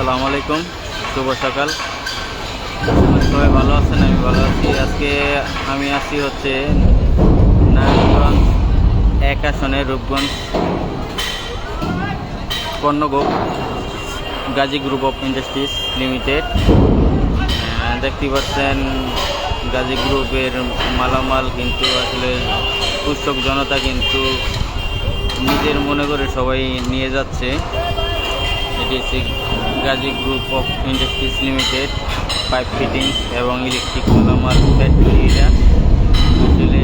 আসসালামু আলাইকুম, শুভ সকাল। সবাই ভালো আছেন? আমি ভালো আছি। আজকে আমি আছি হচ্ছে নারায়ণগঞ্জ 1 আসনে Rupganj Karnagop Gazi group of industries limited. দেখতেই পাচ্ছেন গাজী গ্রুপের মালামাল কিন্তু আসলে কৃষক জনতা কিন্তু নিজের মনে করে সবাই নিয়ে যাচ্ছে। এটি হচ্ছে Gazi group of industries limited pipe fitting এবং ইলেকট্রিক মালামাল ফ্যাক্টরি। এটা আসলে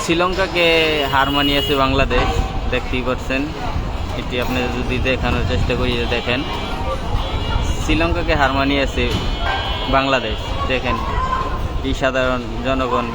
শ্রীলঙ্কাকে হার মানিয়েছে বাংলাদেশ, দেখতেই পাচ্ছেন। এটি আপনি যদি দেখানোর চেষ্টা করি, দেখেন শ্রীলঙ্কাকে হার মানিয়েছে বাংলাদেশ। দেখেন এই সাধারণ জনগণ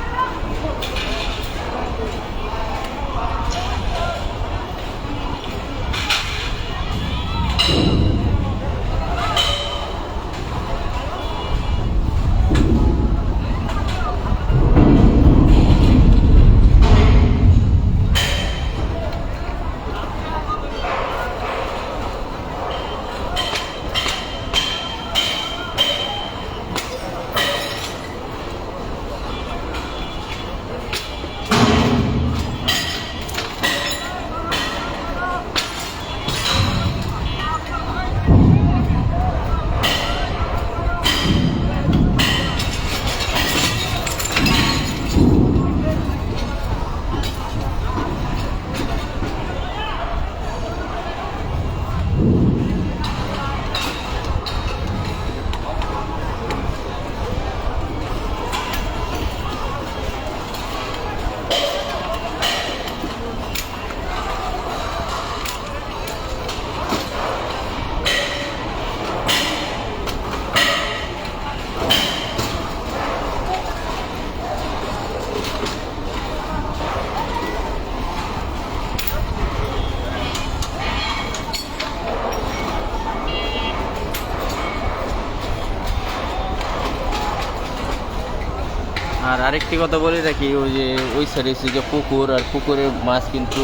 আর আরেকটি কথা বলে রাখি, ওই যে ওই সাইডে যে পুকুর, আর পুকুরের মাছ কিন্তু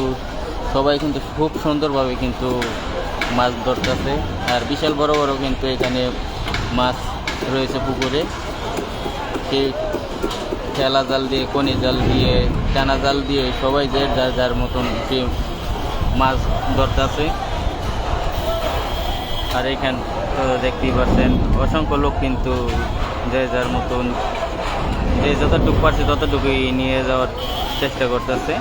সবাই কিন্তু খুব সুন্দরভাবে কিন্তু মাছ ধরতেছে। আর বিশাল বড় বড় কিন্তু এখানে মাছ রয়েছে পুকুরে। সেই ঠেলা জাল দিয়ে, কনি জাল দিয়ে, টানা জাল দিয়ে সবাই যে যার যার মতন সে মাছ ধরতেছে। আর এখান তো দেখতেই পাচ্ছেন অসংখ্য লোক কিন্তু যে যার মতন যে যতটুকু পারছে ততটুকুই নিয়ে যাওয়ার চেষ্টা করতেছে।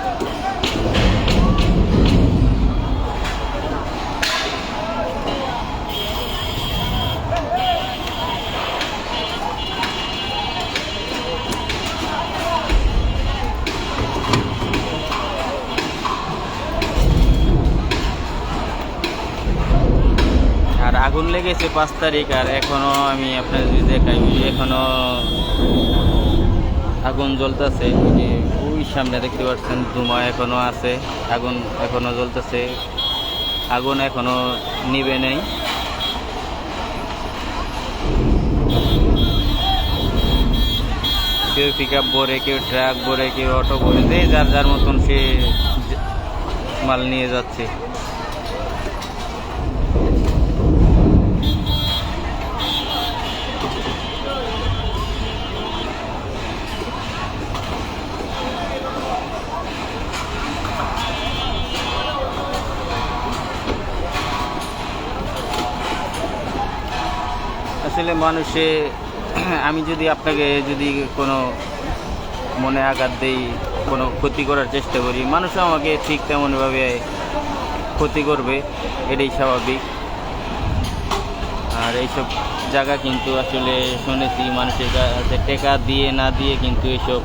আর আগুন লেগেছে 5 তারিখ, আর এখনো আমি আপনার যদি দেখাই, এখনো আগুন জ্বলতেছে। ওই সামনে দেখতে পাচ্ছেন ধোঁয়া এখনো আছে, আগুন এখনো জ্বলতেছে, আগুন এখনো নিভে নেই। কেউ পিক আপ ভরে, কেউ ট্রাক ভরে, কেউ অটো ভরে, যে যার যার মতন সে মাল নিয়ে যাচ্ছে। আসলে মানুষে আমি যদি আপনাকে যদি কোনো মনে আঘাত দেই, কোনো ক্ষতি করার চেষ্টা করি, মানুষও আমাকে ঠিক তেমনভাবে ক্ষতি করবে, এটাই স্বাভাবিক। আর এইসব জায়গা কিন্তু আসলে শুনেছি মানুষের কাছে টাকা দিয়ে না দিয়ে কিন্তু এইসব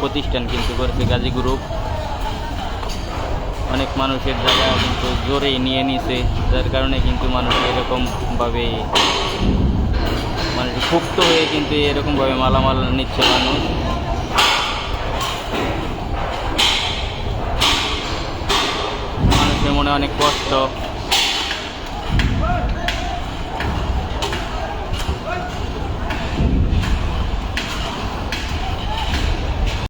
প্রতিষ্ঠান কিন্তু করেছে গাজী গ্রুপ। অনেক মানুষের জায়গা কিন্তু জোরেই নিয়ে নিছে, যার কারণে কিন্তু মানুষ এরকমভাবে মানে ক্ষুব্ধ হয়ে কিন্তু এরকমভাবে মালামাল নিচ্ছে মানুষ। মানুষের মনে অনেক কষ্ট।